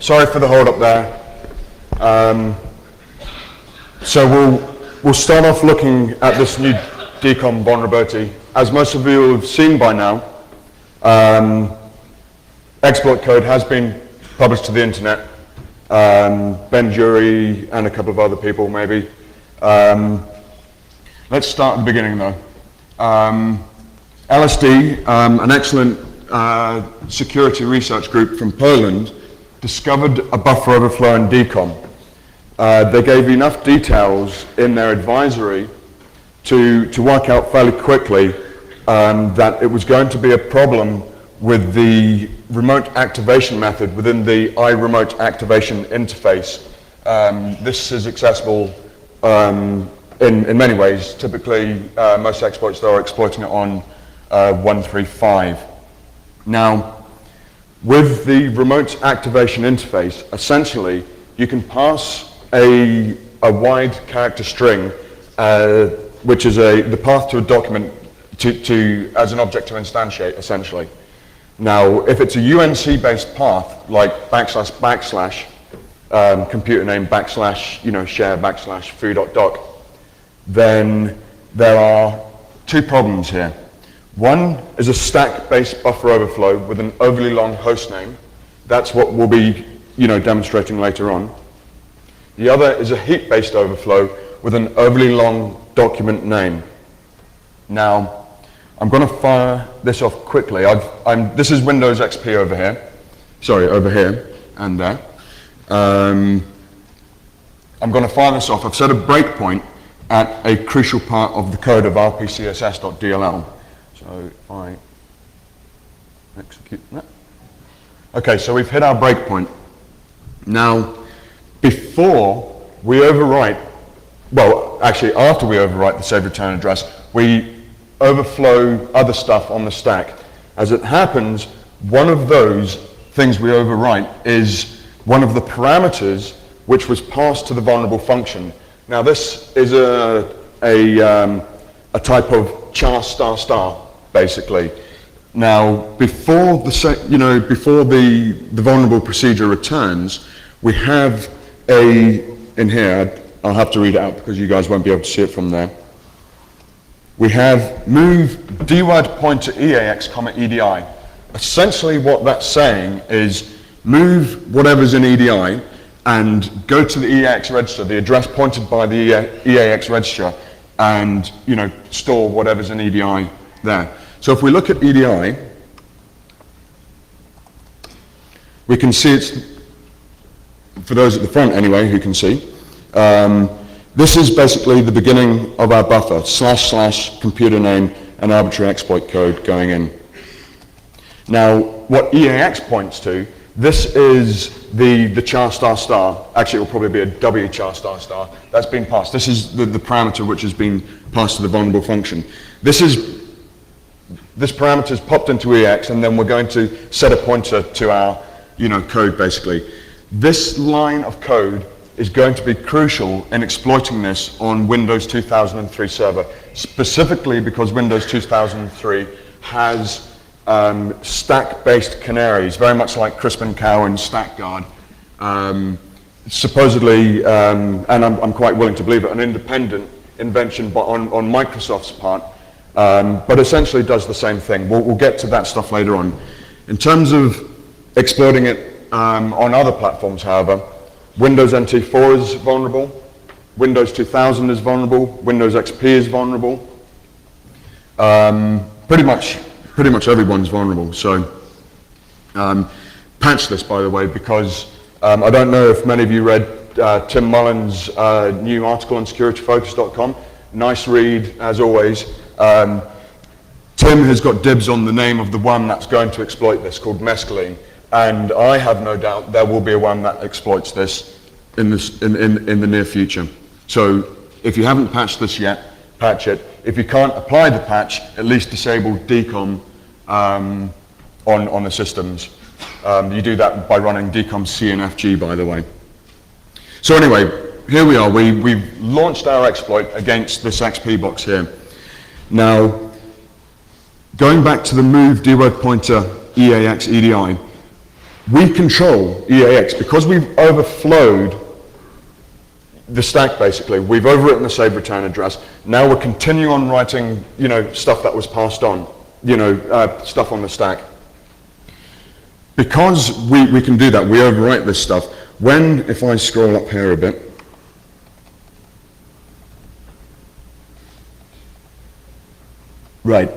sorry for the hold up there. So we'll start off looking at this new DCOM vulnerability. As most of you have seen by now, exploit code has been published to the internet. Ben Jury and a couple of other people maybe. Let's start at the beginning though. LSD, an excellent security research group from Poland, discovered a buffer overflow in DCOM. They gave enough details in their advisory to work out fairly quickly that it was going to be a problem with the remote activation method within the iRemote activation interface. This is accessible in many ways. Typically, most exploits are exploiting it on 135. Now, with the remote activation interface, essentially, you can pass a wide character string, which is the path to a document as an object to instantiate, essentially. Now, if it's a UNC-based path, like // computer name / share / foo.doc, then there are two problems here. One is a stack-based buffer overflow with an overly long host name. That's what we'll be demonstrating later on. The other is a heap-based overflow with an overly long document name. Now, I'm going to fire this off quickly. This is Windows XP over here. Sorry, over here and there. I'm going to fire this off. I've set a breakpoint at a crucial part of the code of rpcss.dll. So if I execute that. Okay, so we've hit our breakpoint. Now, before we overwrite, well, actually after we overwrite the save return address, we overflow other stuff on the stack. As it happens, one of those things we overwrite is one of the parameters which was passed to the vulnerable function. Now this is a type of char ***, basically. Now before the vulnerable procedure returns, we have in here, I'll have to read it out because you guys won't be able to see it from there. We have move dword pointer EAX, EDI. Essentially what that's saying is move whatever's in EDI and go to the EAX register, the address pointed by the EAX register, and store whatever's in EDI there. So if we look at EDI, we can see it's, for those at the front anyway who can see, this is basically the beginning of our buffer, // computer name and arbitrary exploit code going in. Now, what EAX points to, this is the char ***. Actually, it will probably be a W char ***. That's been passed. This is the parameter which has been passed to the vulnerable function. This parameter is popped into EAX, and then we're going to set a pointer to our code, basically. This line of code is going to be crucial in exploiting this on Windows 2003 server, specifically because Windows 2003 has stack-based canaries, very much like Crispin Cow and StackGuard. Supposedly, and I'm quite willing to believe it, an independent invention on Microsoft's part, but essentially does the same thing. We'll get to that stuff later on. In terms of exploiting it on other platforms, however, Windows NT4 is vulnerable, Windows 2000 is vulnerable, Windows XP is vulnerable. Pretty much everyone's vulnerable. So patch this, by the way, because I don't know if many of you read Tim Mullen's new article on securityfocus.com. Nice read, as always. Tim has got dibs on the name of the one that's going to exploit this, called mescaline. And I have no doubt there will be a one that exploits this in the near future. So if you haven't patched this yet, patch it. If you can't apply the patch, at least disable DCOM on the systems. You do that by running DCOM CNFG, by the way. So anyway, here we are. We've launched our exploit against this XP box here. Now, going back to the move dword pointer EAX EDI, We control EAX because we've overflowed the stack basically. We've overwritten the save return address. Now we're continuing on writing, stuff that was passed on, stuff on the stack. Because we can do that, we overwrite this stuff. If I scroll up here a bit, right,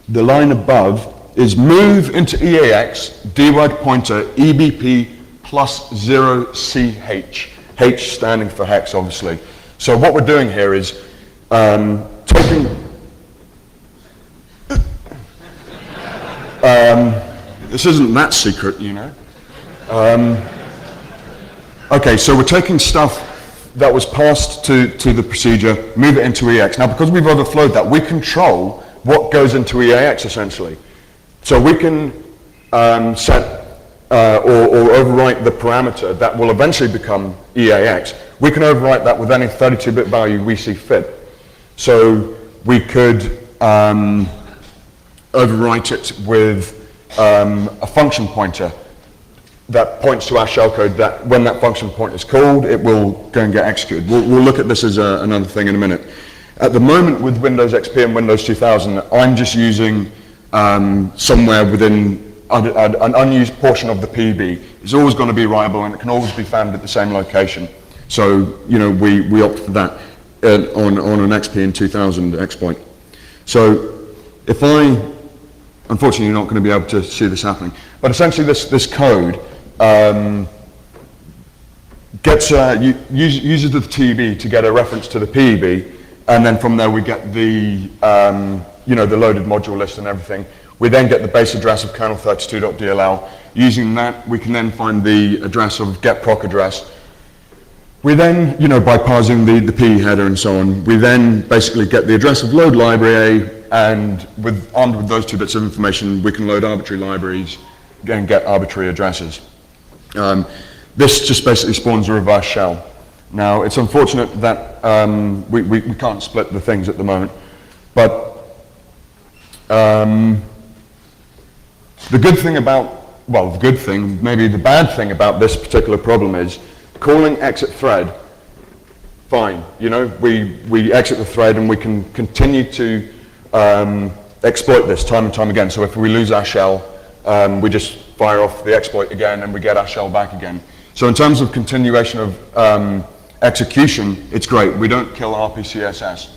the line above is move into EAX, dword pointer, EBP plus 0CH. H standing for hex, obviously. So what we're doing here is taking... this isn't that secret, Okay, so we're taking stuff that was passed to the procedure, move it into EAX. Now, because we've overflowed that, we control what goes into EAX, essentially. So we can set or overwrite the parameter that will eventually become EAX. We can overwrite that with any 32-bit value we see fit. So we could overwrite it with a function pointer that points to our shellcode that when that function point is called, it will go and get executed. We'll look at this as another thing in a minute. At the moment with Windows XP and Windows 2000, I'm just using somewhere within an unused portion of the PB. It's always going to be writable and it can always be found at the same location. So, we opt for that on an XP and 2000 exploit. So, if unfortunately you're not going to be able to see this happening, but essentially this code uses the TB to get a reference to the PEB, and then from there we get the the loaded module list and everything. We then get the base address of kernel32.dll. Using that, we can then find the address of getproc address. We then, by parsing the PE header and so on, we then basically get the address of load library A, and armed with those two bits of information, we can load arbitrary libraries and get arbitrary addresses. This just basically spawns a reverse shell. Now, it's unfortunate that we can't split the things at the moment, but the good thing maybe the bad thing about this particular problem is calling exit thread, fine. We exit the thread and we can continue to exploit this time and time again. So if we lose our shell, we just fire off the exploit again and we get our shell back again. So in terms of continuation of execution, it's great. We don't kill RPCSS.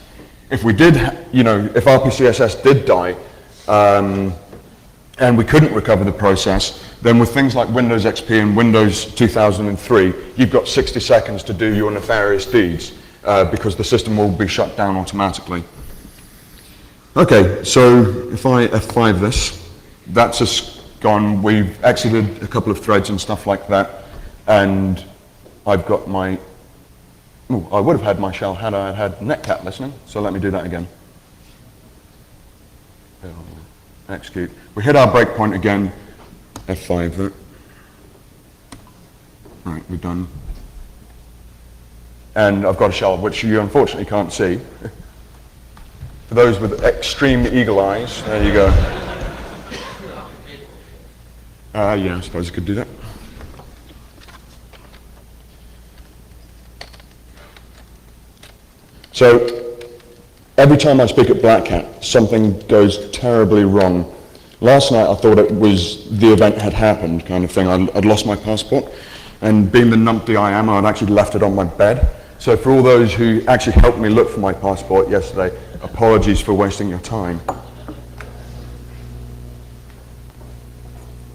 If we did, if RPCSS did die, and we couldn't recover the process, then with things like Windows XP and Windows 2003, you've got 60 seconds to do your nefarious deeds because the system will be shut down automatically. Okay, so if I F5 this, that's just gone. We've exited a couple of threads and stuff like that, and I've got my, I would have had my shell had I had netcat listening, so let me do that again. Execute. We hit our breakpoint again, F5 that. Right, we're done. And I've got a shell, which you unfortunately can't see. For those with extreme eagle eyes, there you go. Yeah, I suppose I could do that. So, every time I speak at Black Hat, something goes terribly wrong. Last night I thought it was the event had happened kind of thing. I'd lost my passport, and being the numpty I am, I'd actually left it on my bed. So for all those who actually helped me look for my passport yesterday, apologies for wasting your time.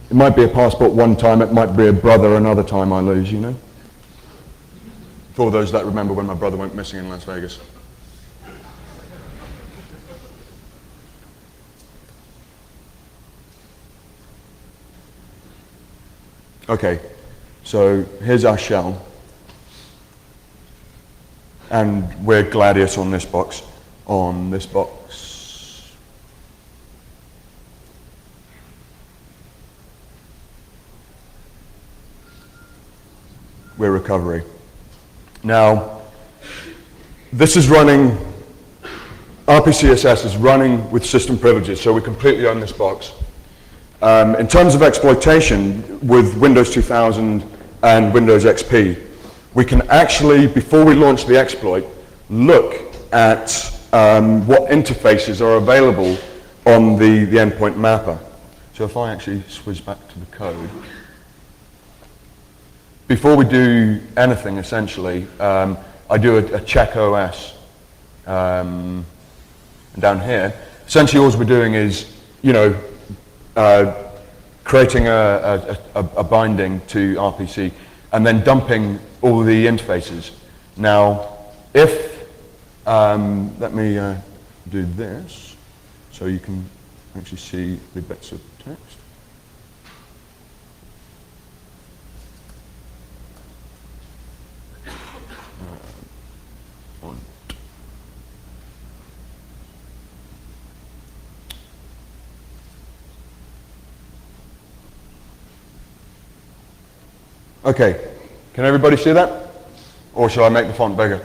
It might be a passport one time, it might be a brother another time I lose, For all those that remember when my brother went missing in Las Vegas. Okay, so here's our shell, and we're Gladius on this box. We're recovery. Now, this is running, RPCSS is running with system privileges, so we completely own this box. In terms of exploitation with Windows 2000 and Windows XP, we can actually, before we launch the exploit, look at what interfaces are available on the endpoint mapper. So if I actually switch back to the code, before we do anything, essentially, I do a check OS down here. Essentially, all we're doing is, creating a binding to RPC and then dumping all the interfaces. Now, if, let me do this so you can actually see the bits of text. Okay, can everybody see that? Or shall I make the font bigger?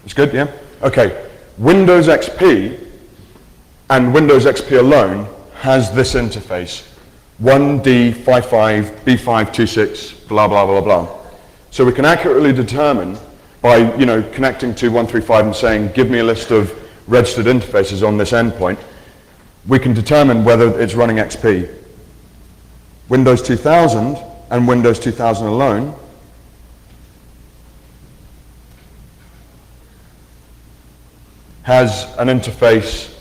It's good, yeah? Okay, Windows XP and Windows XP alone has this interface, 1D55B526, blah, blah, blah, blah. So we can accurately determine by, connecting to 135 and saying, give me a list of registered interfaces on this endpoint, we can determine whether it's running XP. Windows 2000 and Windows 2000 alone has an interface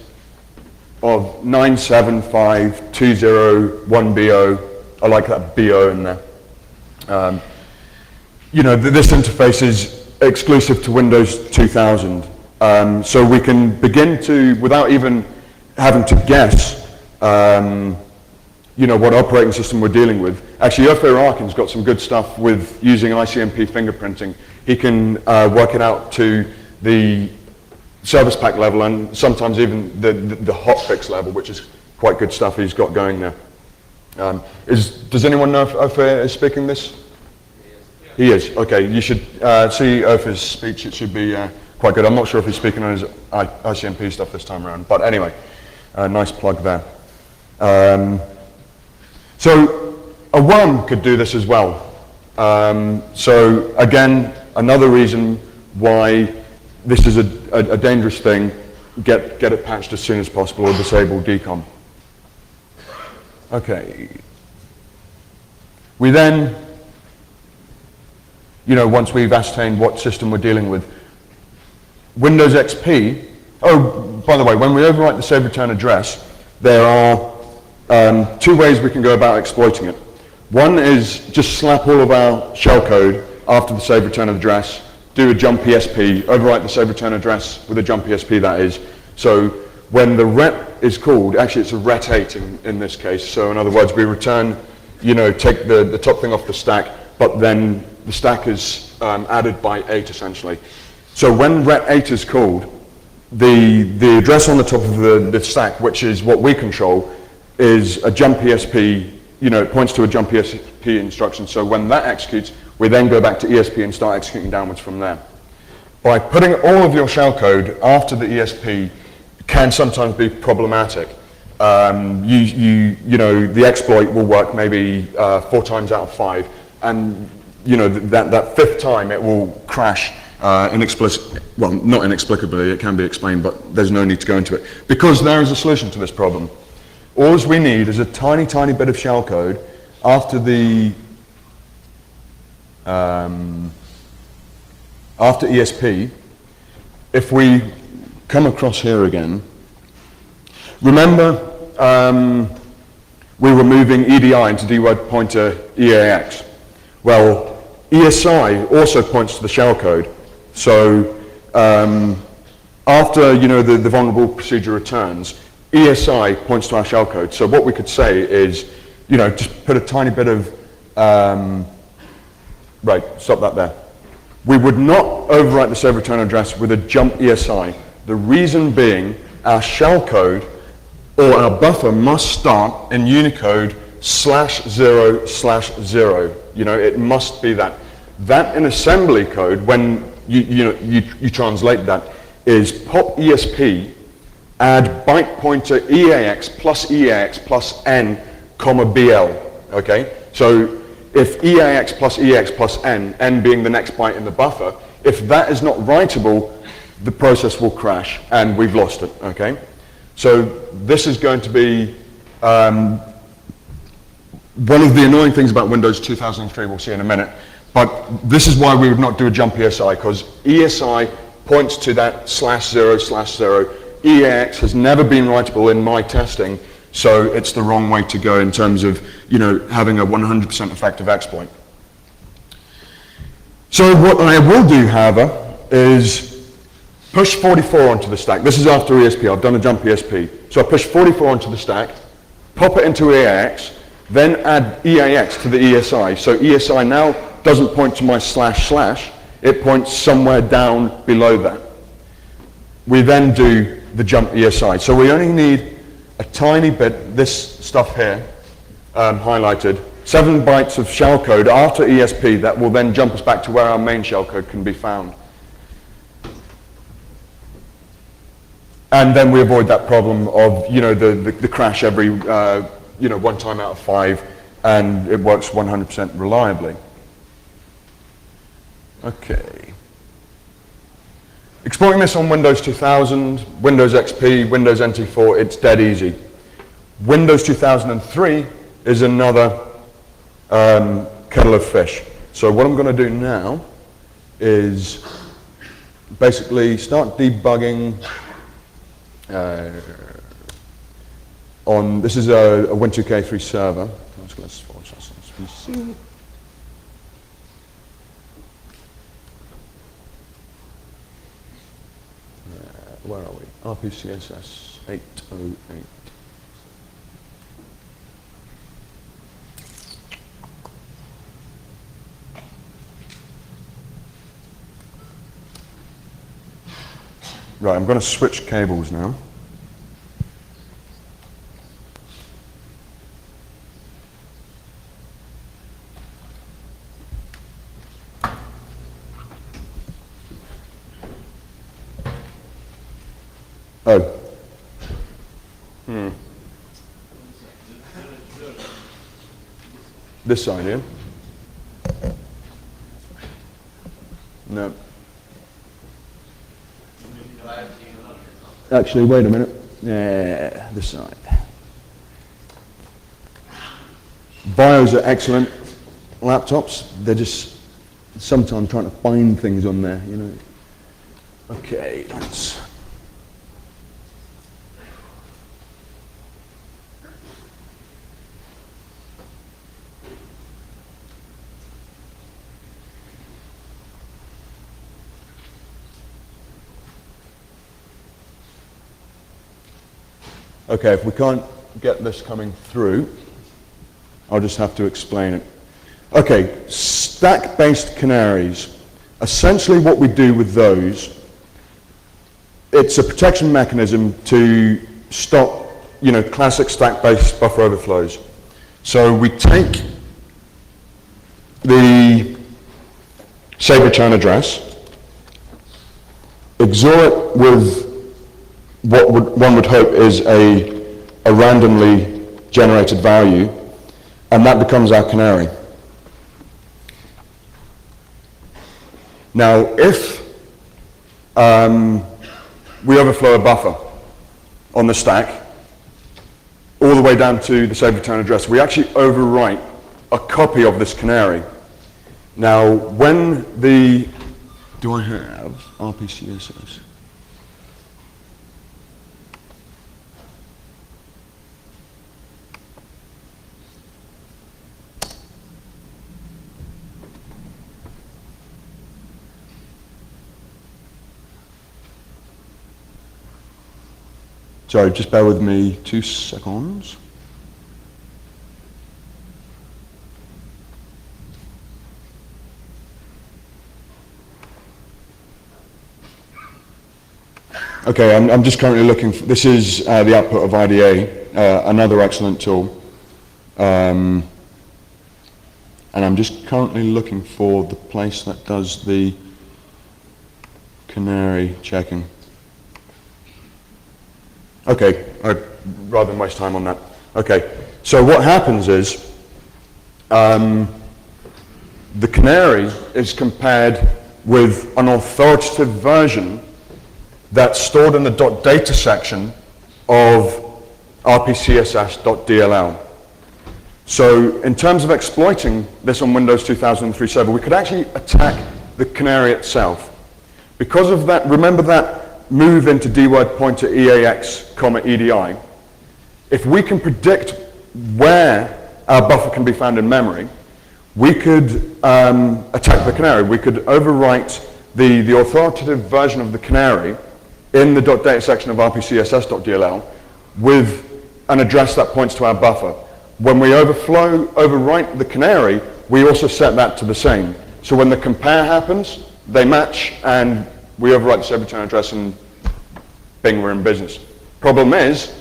of 9752010BO. I like that BO in there. This interface is exclusive to Windows 2000. So we can begin to, without even having to guess, what operating system we're dealing with. Actually, Ophir Arkin's got some good stuff with using ICMP fingerprinting. He can work it out to the service pack level and sometimes even the hotfix level, which is quite good stuff he's got going there. Does anyone know if Ophir is speaking this? He is. Okay, you should see Ophir's speech. It should be quite good. I'm not sure if he's speaking on his ICMP stuff this time around, but anyway, nice plug there. So a worm could do this as well. So again, another reason why this is a dangerous thing, get it patched as soon as possible or disable decom. Okay. We then, once we've ascertained what system we're dealing with, Windows XP, oh, by the way, when we overwrite the save return address, there are two ways we can go about exploiting it. One is just slap all of our shellcode after the save return address, do a jump ESP, overwrite the save return address with a jump ESP, that is. So when the ret is called, actually it's a ret8 in this case. So in other words, we return, take the top thing off the stack, but then the stack is added by 8 essentially. So when ret8 is called, the address on the top of the stack, which is what we control, is a jump ESP, it points to a jump ESP instruction. So when that executes, we then go back to ESP and start executing downwards from there. By putting all of your shellcode after the ESP can sometimes be problematic. The exploit will work maybe 4 times out of 5, and that 5th time it will crash well, not inexplicably, it can be explained, but there's no need to go into it. Because there is a solution to this problem. All we need is a tiny, tiny bit of shellcode after after ESP. If we come across here again, remember we were moving EDI into dword pointer EAX. Well, ESI also points to the shellcode. So after the vulnerable procedure returns, ESI points to our shellcode. So what we could say is, just put a tiny bit of, right, stop that there. We would not overwrite the save return address with a jump ESI. The reason being, our shellcode or our buffer must start in Unicode /0/0. It must be that. That in assembly code, when you translate that, is pop ESP add byte pointer EAX plus N, comma BL, okay? So if EAX plus N being the next byte in the buffer, if that is not writable, the process will crash and we've lost it, okay? So this is going to be one of the annoying things about Windows 2003, we'll see in a minute, but this is why we would not do a jump ESI, because ESI points to that /0/0. EAX has never been writable in my testing, so it's the wrong way to go in terms of, you know, having a 100% effective exploit. So what I will do, however, is push 44 onto the stack. This is after ESP, I've done a jump ESP. So I push 44 onto the stack, pop it into EAX, then add EAX to the ESI. So ESI now doesn't point to my //, it points somewhere down below that. We then do the jump ESI. So we only need a tiny bit, this stuff here, highlighted, 7 bytes of shellcode after ESP that will then jump us back to where our main shellcode can be found. And then we avoid that problem of, you know, the crash every, you know, 1 time out of 5, and it works 100% reliably. Okay. Exploiting this on Windows 2000, Windows XP, Windows NT4, it's dead easy. Windows 2003 is another kettle of fish. So what I'm going to do now is basically start debugging on, this is a Win2K3 server. Let's forward PC. Where are we? RPCSS 808. Right, I'm going to switch cables now. Oh. This side here? No. Actually, wait a minute. Yeah, this side. BIOS are excellent laptops. They're just sometimes trying to find things on there, you know. Okay, let's. Okay, if we can't get this coming through, I'll just have to explain it. Okay, stack-based canaries. Essentially what we do with those, it's a protection mechanism to stop, you know, classic stack-based buffer overflows. So we take the save return address, XOR it with what one would hope is a randomly generated value, and that becomes our canary. Now, if we overflow a buffer on the stack, all the way down to the save return address, we actually overwrite a copy of this canary. Now, when the, do I have RPCSS? Sorry, just bear with me 2 seconds. Okay, I'm just currently looking for, this is the output of IDA, another excellent tool. And I'm just currently looking for the place that does the canary checking. Okay, I'd rather than waste time on that. Okay, so what happens is the canary is compared with an authoritative version that's stored in the .data section of rpcss.dll. So in terms of exploiting this on Windows 2003 server, we could actually attack the canary itself. Because of that, remember that move into dword pointer EAX, EDI? If we can predict where our buffer can be found in memory, we could attack the canary. We could overwrite the authoritative version of the canary in the .data section of rpcss.dll with an address that points to our buffer. When we overwrite the canary, we also set that to the same. So when the compare happens, they match, and we overwrite the save return address, and bing, we're in business. Problem is,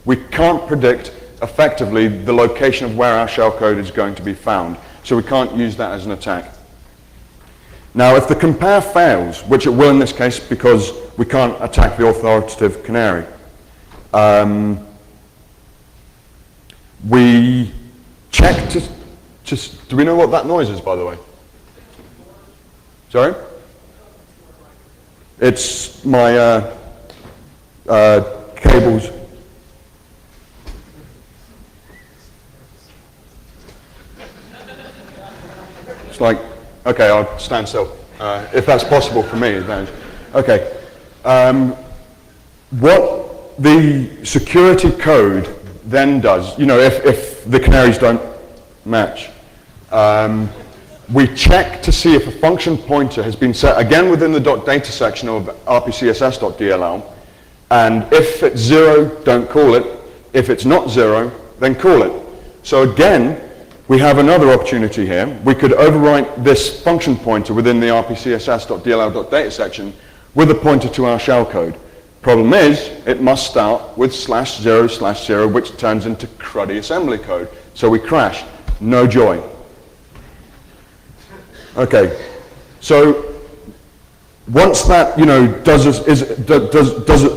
we can't predict effectively the location of where our shellcode is going to be found. So we can't use that as an attack. Now, if the compare fails, which it will in this case because we can't attack the authoritative canary, we check to do we know what that noise is, by the way? Sorry? It's my cables. It's like, okay, I'll stand still. If that's possible for me, then. Okay. What the security code then does, you know, if the canaries don't match, we check to see if a function pointer has been set, again within the .data section of rpcss.dll, and if it's 0, don't call it. If it's not 0, then call it. So again, we have another opportunity here. We could overwrite this function pointer within the rpcss.dll.data section with a pointer to our shellcode. Problem is, it must start with /0/0, which turns into cruddy assembly code. So we crash. No joy. Okay, so once that, you know, does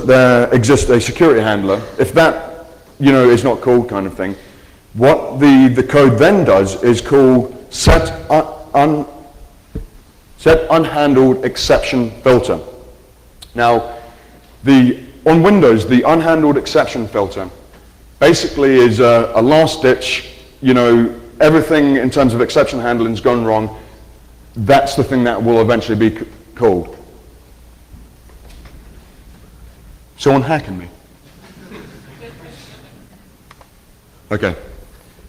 there exist a security handler? If that, you know, is not called kind of thing, what the code then does is call set unhandled exception filter. Now, on Windows, the unhandled exception filter basically is a last ditch, you know, everything in terms of exception handling's gone wrong. That's the thing that will eventually be called. Someone hacking me? Okay.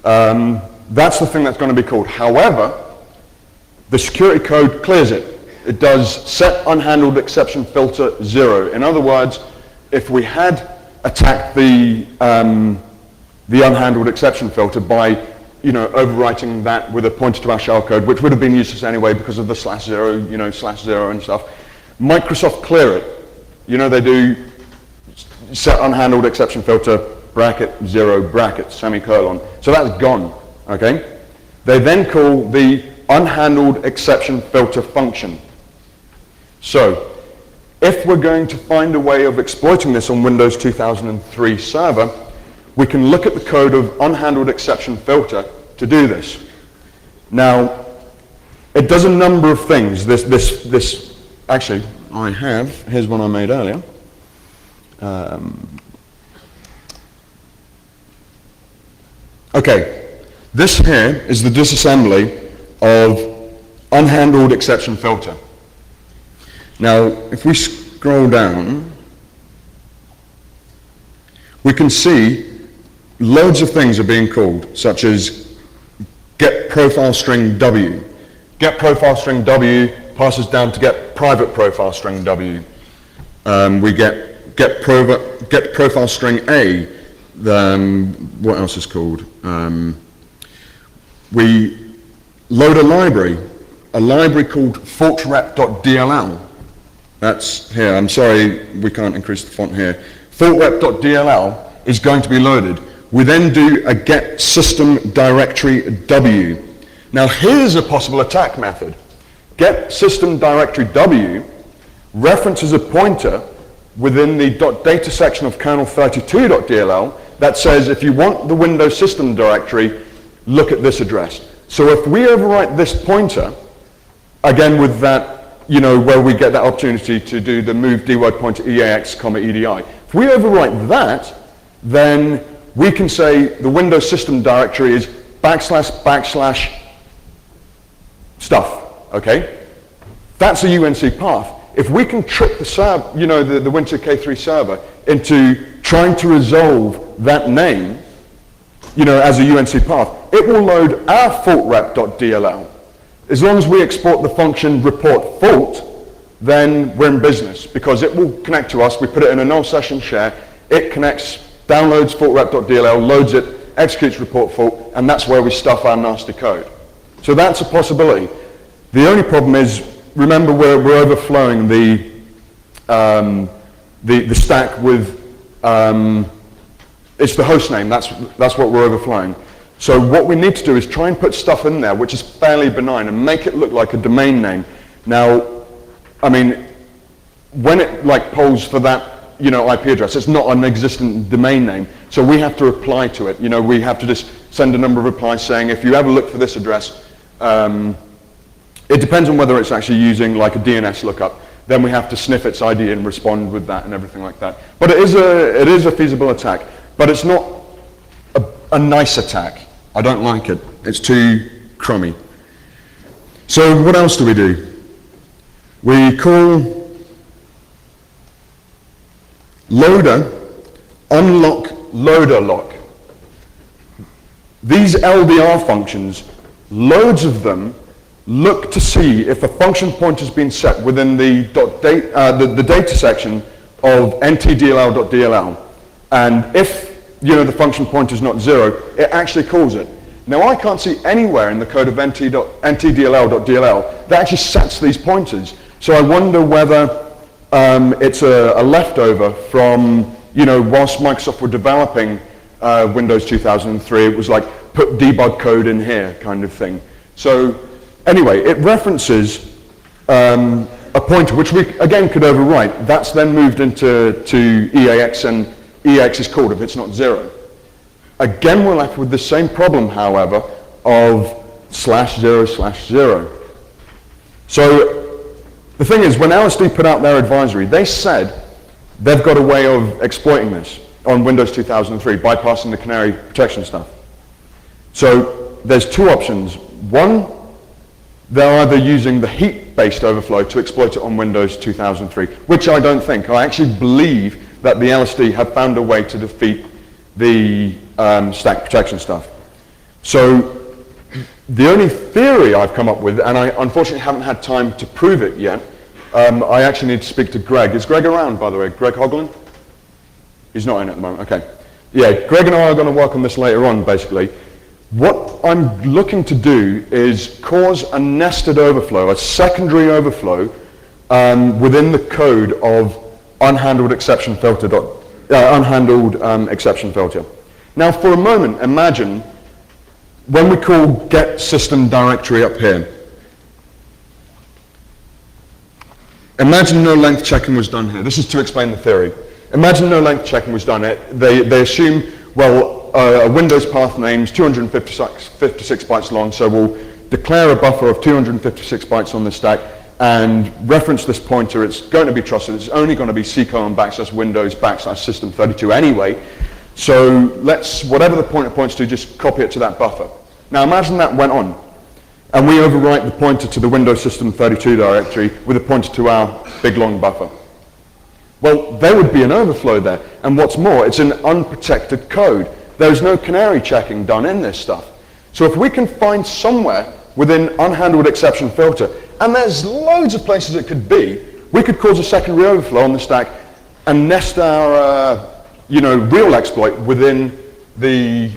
That's the thing that's going to be called. However, the security code clears it. It does set unhandled exception filter 0. In other words, if we had attacked the unhandled exception filter by, you know, overwriting that with a pointer to our shellcode, which would have been useless anyway because of the /0, you know, /0 and stuff, Microsoft clear it. You know, they do set unhandled exception filter bracket 0 bracket semicolon. So that's gone, okay? They then call the unhandled exception filter function. So, if we're going to find a way of exploiting this on Windows 2003 server, we can look at the code of unhandled exception filter to do this. Now, it does a number of things. Actually, here's one I made earlier. Okay, this here is the disassembly of unhandled exception filter. Now, if we scroll down, we can see loads of things are being called, such as get profile string W. Get profile string W passes down to get private profile string W. We get profile string A. What else is called? We load a library called faultrep.dll. That's here. I'm sorry, we can't increase the font here. Faultrep.dll is going to be loaded. We then do a get system directory W. Now here's a possible attack method. Get system directory W references a pointer within the .data section of kernel32.dll that says if you want the Windows system directory, look at this address. So if we overwrite this pointer, again with that, where we get that opportunity to do the move dword pointer eax, edi. If we overwrite that, then we can say the Windows system directory is // stuff, okay? That's a UNC path. If we can trick the server, the Win2K3 server into trying to resolve that name, as a UNC path, it will load our faultrep.dll. As long as we export the function report fault, then we're in business because it will connect to us. We put it in a null session share. It connects, downloads faultrep.dll, loads it, executes report fault, and that's where we stuff our nasty code. So that's a possibility. The only problem is, remember we're overflowing the stack with, it's the host name, that's what we're overflowing. So what we need to do is try and put stuff in there which is fairly benign and make it look like a domain name. Now, I mean, when it polls for that, IP address, it's not an existent domain name. So we have to reply to it. We have to just send a number of replies saying, if you ever look for this address, it depends on whether it's actually using like a DNS lookup. Then we have to sniff its ID and respond with that and everything like that. But it is a feasible attack, but it's not a nice attack. I don't like it. It's too crummy. So what else do? We call loader unlock loader lock. These LDR functions, loads of them, look to see if a function pointer has been set within the data section of ntdll.dll. And if the function pointer is not 0, it actually calls it. Now I can't see anywhere in the code of ntdll.dll that actually sets these pointers. So I wonder whether it's a leftover from, whilst Microsoft were developing Windows 2003, it was like put debug code in here kind of thing. So anyway, it references a pointer which we again could overwrite. That's then moved into EAX, and EAX is called if it's not 0. Again, we're left with the same problem, however, of /0/0. So the thing is, when LSD put out their advisory, they said they've got a way of exploiting this on Windows 2003, bypassing the canary protection stuff. So there's two options. One, they're either using the heap-based overflow to exploit it on Windows 2003, which I don't think. I actually believe that the LSD have found a way to defeat the stack protection stuff. So the only theory I've come up with, and I unfortunately haven't had time to prove it yet, I actually need to speak to Greg. Is Greg around, by the way? Greg Hoglin? He's not in at the moment, okay. Yeah, Greg and I are going to work on this later on, basically. What I'm looking to do is cause a nested overflow, a secondary overflow within the code of unhandled exception filter. Exception filter. Now, for a moment, imagine when we call get system directory up here. Imagine no length checking was done here. This is to explain the theory. Imagine no length checking was done. They assume, well, a Windows path name's 256 bytes long, so we'll declare a buffer of 256 bytes on the stack and reference this pointer. It's going to be trusted. It's only going to be /Windows /system32 anyway. So let's, whatever the pointer points to, just copy it to that buffer. Now imagine that went on, and we overwrite the pointer to the Windows system32 directory with a pointer to our big long buffer. Well, there would be an overflow there, and what's more, it's an unprotected code. There's no canary checking done in this stuff. So if we can find somewhere within unhandled exception filter, and there's loads of places it could be, we could cause a secondary overflow on the stack and nest our real exploit within the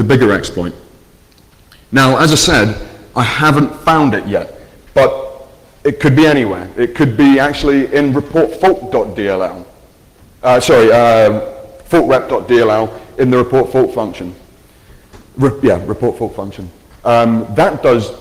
bigger exploit. Now, as I said, I haven't found it yet, but it could be anywhere. It could be actually in report_fault.dll. Faultrep.dll in the report fault function. Report fault function. That does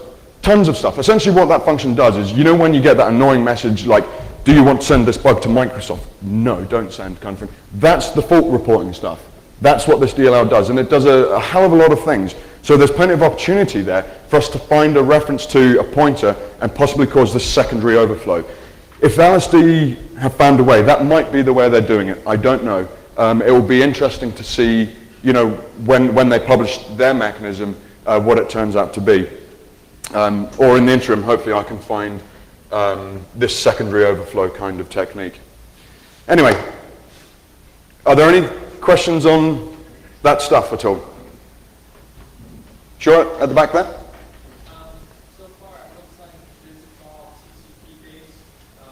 tons of stuff. Essentially what that function does is, when you get that annoying message like do you want to send this bug to Microsoft? No, don't send, kind of thing. That's the fault reporting stuff. That's what this DLL does, and it does a hell of a lot of things. So there's plenty of opportunity there for us to find a reference to a pointer and possibly cause this secondary overflow. If LSD have found a way, that might be the way they're doing it. I don't know. It will be interesting to see, when they publish their mechanism, what it turns out to be. Or in the interim, hopefully I can find this secondary overflow kind of technique. Anyway, are there any questions on that stuff at all? Sure, at the back there? So far, it looks like this is all TCP-based, and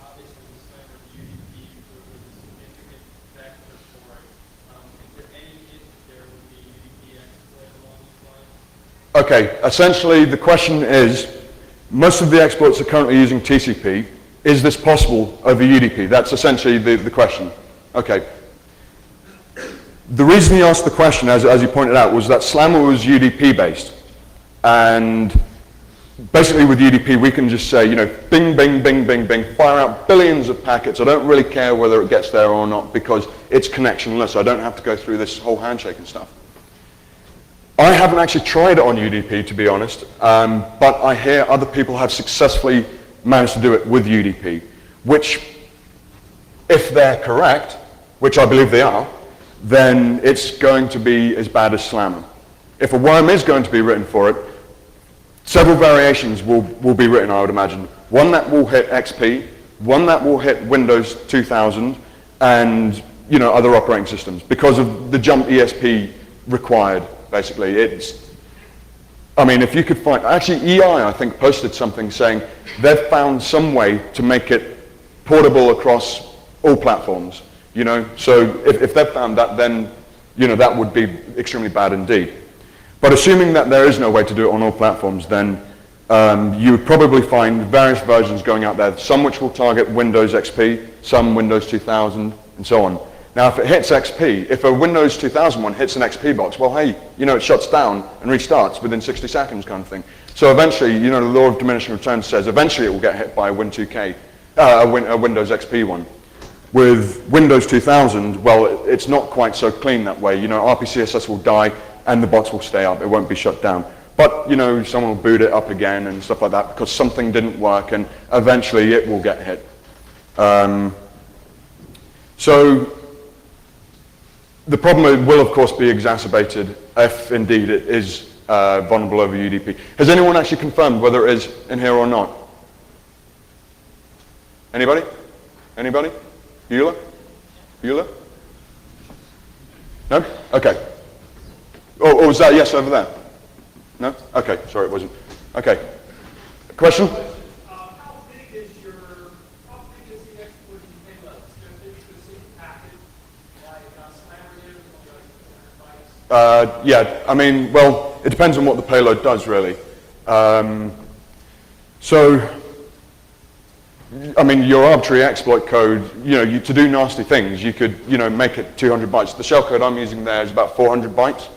obviously the standard UDP was a significant factor for it. Is there any hint that there would be UDP exploit along these lines? Okay, essentially the question is, most of the exploits are currently using TCP. Is this possible over UDP? That's essentially the question. Okay. The reason he asked the question, as you pointed out, was that Slammer was UDP based. And basically with UDP, we can just say, bing, bing, bing, bing, bing, fire out billions of packets. I don't really care whether it gets there or not because it's connectionless. I don't have to go through this whole handshake and stuff. I haven't actually tried it on UDP, to be honest, but I hear other people have successfully managed to do it with UDP, which, if they're correct, which I believe they are, then it's going to be as bad as Slammer. If a worm is going to be written for it, several variations will be written, I would imagine. One that will hit XP, one that will hit Windows 2000, and other operating systems, because of the jump ESP required, basically. If you could find, actually EI, I think, posted something saying they've found some way to make it portable across all platforms. So if they've found that, then that would be extremely bad indeed. But assuming that there is no way to do it on all platforms, then you would probably find various versions going out there, some which will target Windows XP, some Windows 2000, and so on. Now, if it hits XP, if a Windows 2000 one hits an XP box, well, hey, it shuts down and restarts within 60 seconds kind of thing. So eventually, the law of diminishing returns says eventually it will get hit by a Win2K, a Windows XP one. With Windows 2000, well, it's not quite so clean that way. RPCSS will die and the box will stay up. It won't be shut down. But, someone will boot it up again and stuff like that because something didn't work and eventually it will get hit. So the problem will, of course, be exacerbated if indeed it is vulnerable over UDP. Has anyone actually confirmed whether it is in here or not? Anybody? Anybody? Bueller? Bueller? No? Okay. Oh, was that yes over there? No? Okay, sorry, it wasn't. Okay. Question? How big is the exploit payload? Is there a big specific packet like Slammer is, Yeah, well, it depends on what the payload does, really. Your arbitrary exploit code, to do nasty things, you could, make it 200 bytes. The shellcode I'm using there is about 400 bytes.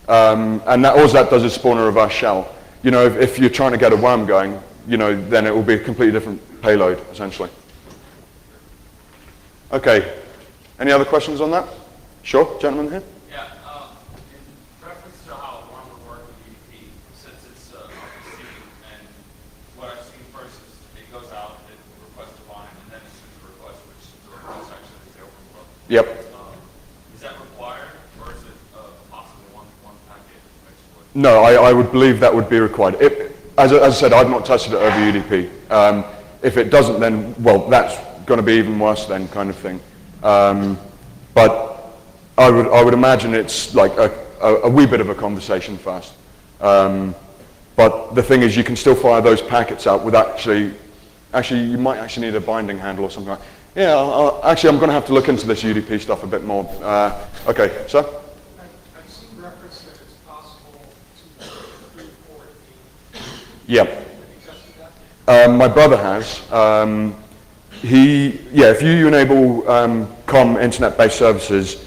And all that does is spawn a reverse shell. If you're trying to get a worm going, then it will be a completely different payload, essentially. Okay. Any other questions on that? Sure, gentleman here. Yeah, in reference to how a worm would work with UDP, since it's RPC, and what I've seen first is it goes out, it requests a bind, and then it sends a request, which the request actually is the overflow. Yep. Is that required, or is it possibly one packet exploit? No, I would believe that would be required. As I said, I've not tested it over UDP. If it doesn't, then, well, that's going to be even worse then, kind of thing. But I would imagine it's like a wee bit of a conversation first. But the thing is, you can still fire those packets out with actually you might actually need a binding handle or something like that. Yeah, I'm going to have to look into this UDP stuff a bit more. Okay, sir? I've seen reference that it's possible to report Yeah. My brother has. If you enable COM internet-based services,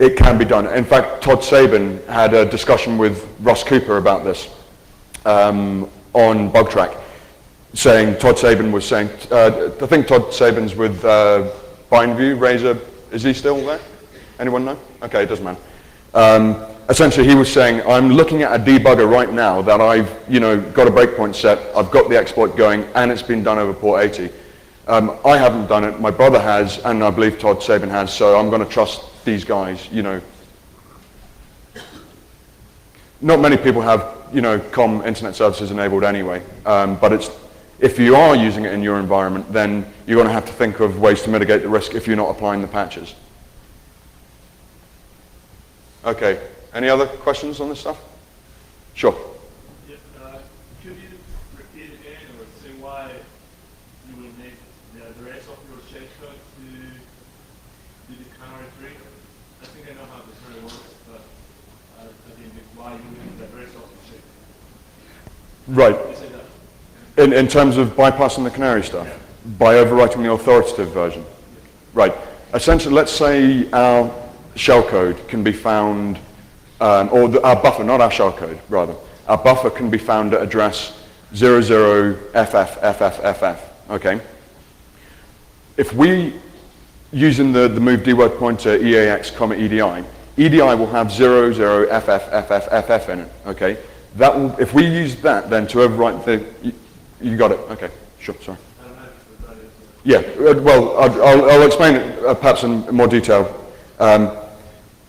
it can be done. In fact, Todd Sabin had a discussion with Russ Cooper about this on BugTrack. saying, Todd Sabin was saying, I think Todd Sabin's with BindView, Razor, is he still there? Anyone know? Okay, it doesn't matter. Essentially, he was saying, I'm looking at a debugger right now that I've, got a breakpoint set, I've got the exploit going, and it's been done over port 80. I haven't done it, my brother has, and I believe Todd Sabin has, so I'm going to trust these guys, Not many people have, COM internet services enabled anyway, but if you are using it in your environment, then you're going to have to think of ways to mitigate the risk if you're not applying the patches. Okay, any other questions on this stuff? Sure. Yeah, could you repeat again or say why you will need the address of your shellcode to do the canary tree? I think I know how the canary works, but I think why you need the address of the shellcode. Right. You say that. In terms of bypassing the canary stuff, by overwriting the authoritative version. Right. Essentially, let's say our shellcode can be found, our buffer, not our shellcode, rather. Our buffer can be found at address 00FFFFFF, okay? If we, using the move dword pointer EAX, EDI, EDI will have 00FFFFF in it, okay? That will, if we use that then to overwrite you got it, okay, sure, sorry. Yeah, well, I'll explain it perhaps in more detail.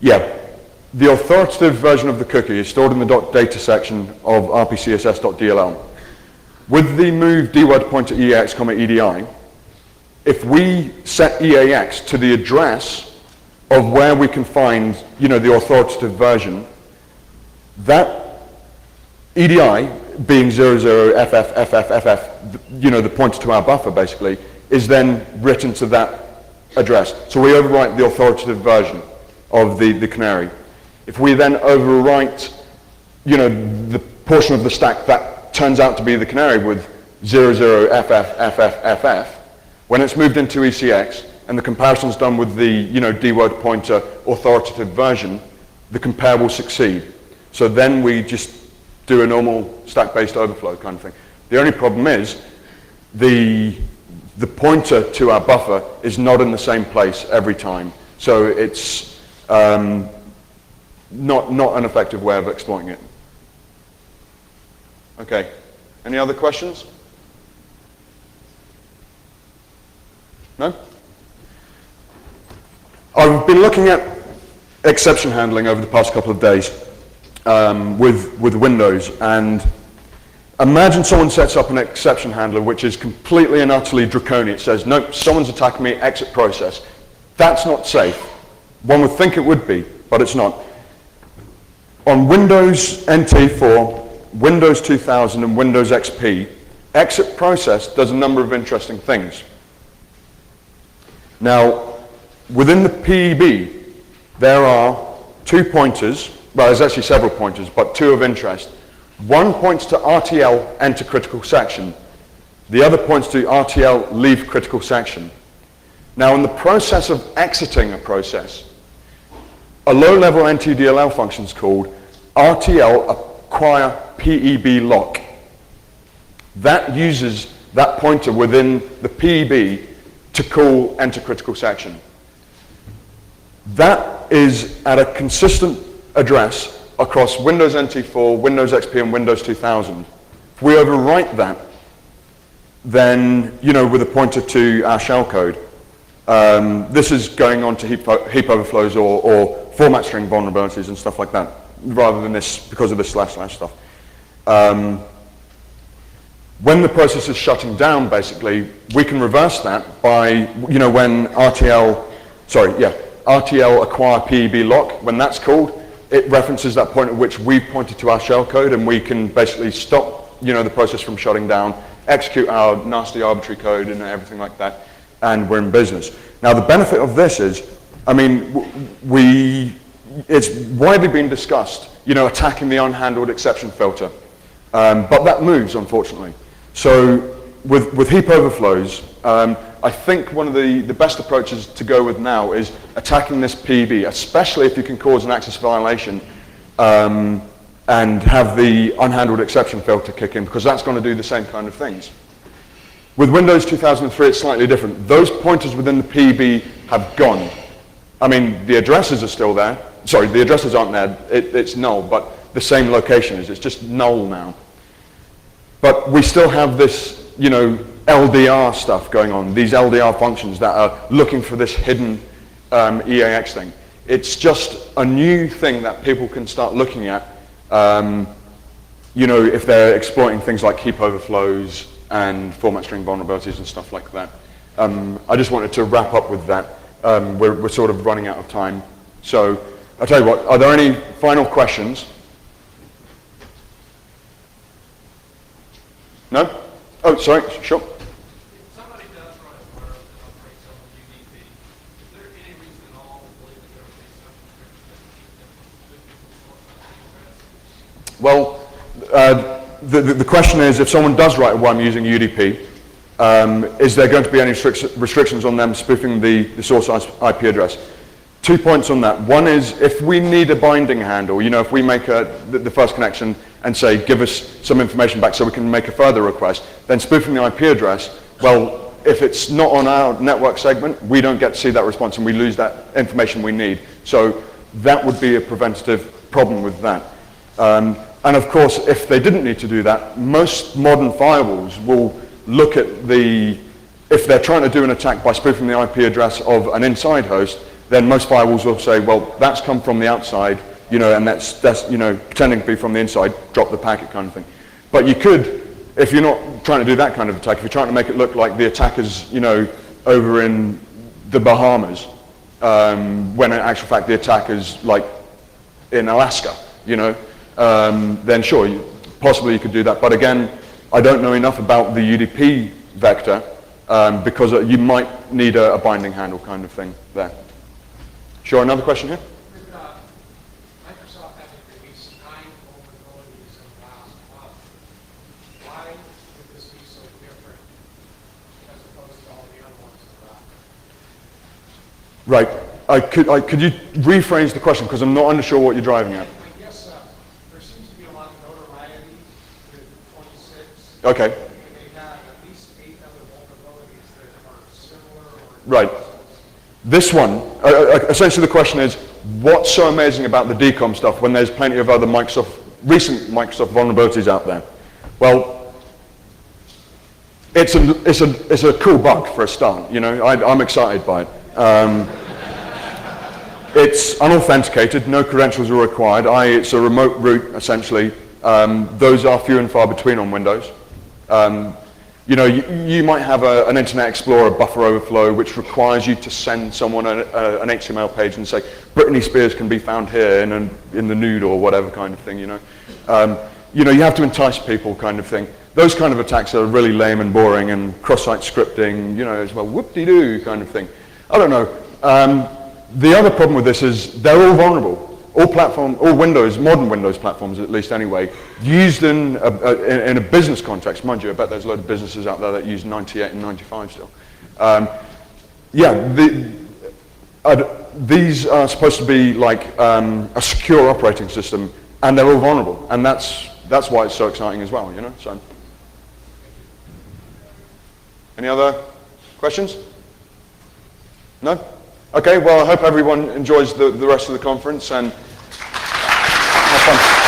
Yeah, the authoritative version of the cookie is stored in the .data section of rpcss.dll. With the move dword pointer EAX, EDI, if we set EAX to the address of where we can find, the authoritative version, that EDI being 00FFFFFF, the pointer to our buffer basically, is then written to that address. So we overwrite the authoritative version of the canary. If we then overwrite, the portion of the stack that turns out to be the canary with 00FFFFF, when it's moved into ECX and the comparison's done with the, dword pointer authoritative version, the compare will succeed. So then we just do a normal stack-based overflow kind of thing. The only problem is the pointer to our buffer is not in the same place every time. So it's not an effective way of exploiting it. Okay, any other questions? No? I've been looking at exception handling over the past couple of days with Windows, and imagine someone sets up an exception handler which is completely and utterly draconian. It says, nope, someone's attacking me, exit process. That's not safe. One would think it would be, but it's not. On Windows NT4, Windows 2000 and Windows XP, exit process does a number of interesting things. Now, within the PEB, there are 2 pointers, well, there's actually several pointers, but 2 of interest. One points to RTL, enter critical section. The other points to RTL, leave critical section. Now, in the process of exiting a process, a low-level NTDLL function is called RTL acquire PEB lock. That uses that pointer within the PEB to call enter critical section. That is at a consistent address across Windows NT4, Windows XP, and Windows 2000. If we overwrite that, then, with a pointer to our shellcode, this is going on to heap overflows or format string vulnerabilities and stuff like that, rather than this, because of the / stuff. When the process is shutting down, basically, we can reverse that by, when RTL acquire PEB lock, when that's called, it references that point at which we pointed to our shellcode, and we can basically stop, the process from shutting down, execute our nasty arbitrary code and everything like that, and we're in business. Now, the benefit of this is, it's widely been discussed, attacking the unhandled exception filter, but that moves, unfortunately. So with heap overflows, I think one of the best approaches to go with now is attacking this PEB, especially if you can cause an access violation and have the unhandled exception filter kick in, because that's going to do the same kind of things. With Windows 2003, it's slightly different. Those pointers within the PEB have gone. I mean, the addresses are still there. Sorry, the addresses aren't there. It's null, but the same location is. It's just null now. But we still have this, you know, LDR stuff going on, these LDR functions that are looking for this hidden EAX thing. It's just a new thing that people can start looking at, you know, if they're exploiting things like heap overflows and format string vulnerabilities and stuff like that. I just wanted to wrap up with that. We're sort of running out of time. So I'll tell you what, are there any final questions? No? Oh, sorry, sure. If somebody does run a work that operates on UDP, is there any reason at all to believe that there would be some restriction that keep them from source on the address? Well, the question is, if someone does write a worm using UDP, is there going to be any restrictions on them spoofing the source IP address? 2 points on that. One is, if we need a binding handle, you know, if we make the first connection and say, give us some information back so we can make a further request, then spoofing the IP address, well, if it's not on our network segment, we don't get to see that response and we lose that information we need. So that would be a preventative problem with that. And of course, if they didn't need to do that, most modern firewalls will look at if they're trying to do an attack by spoofing the IP address of an inside host, then most firewalls will say, well, that's come from the outside, you know, and that's you know, pretending to be from the inside, drop the packet kind of thing. But you could, if you're not trying to do that kind of attack, if you're trying to make it look like the attacker's, you know, over in the Bahamas, when in actual fact the attacker's like in Alaska, you know, then sure, possibly you could do that. But again, I don't know enough about the UDP vector because you might need a binding handle kind of thing there. Sure, another question here? With Microsoft having released 9 vulnerabilities in the last month, why would this be so different as opposed to all the other ones that are out there? Right. Could you rephrase the question because I'm not unsure what you're driving at. I guess there seems to be a lot of notoriety with 26. Okay. And they have at least 8 other vulnerabilities that are similar or Right. This one, essentially the question is, what's so amazing about the DCOM stuff when there's plenty of other recent Microsoft vulnerabilities out there? Well, it's a cool bug for a start, you know, I'm excited by it. It's unauthenticated, no credentials are required, it's a remote root essentially. Those are few and far between on Windows. You know, you might have an Internet Explorer buffer overflow which requires you to send someone an HTML page and say, Britney Spears can be found here in the nude or whatever kind of thing, you know. You know, you have to entice people kind of thing. Those kind of attacks are really lame and boring and cross-site scripting, you know, it's well, whoop-de-doo kind of thing. I don't know. The other problem with this is they're all vulnerable. All Windows, modern Windows platforms at least anyway, used in a business context. Mind you, I bet there's a load of businesses out there that use 98 and 95 still. These are supposed to be like a secure operating system, and they're all vulnerable, and that's why it's so exciting as well, you know. So, any other questions? No? Okay, well, I hope everyone enjoys the rest of the conference and have fun.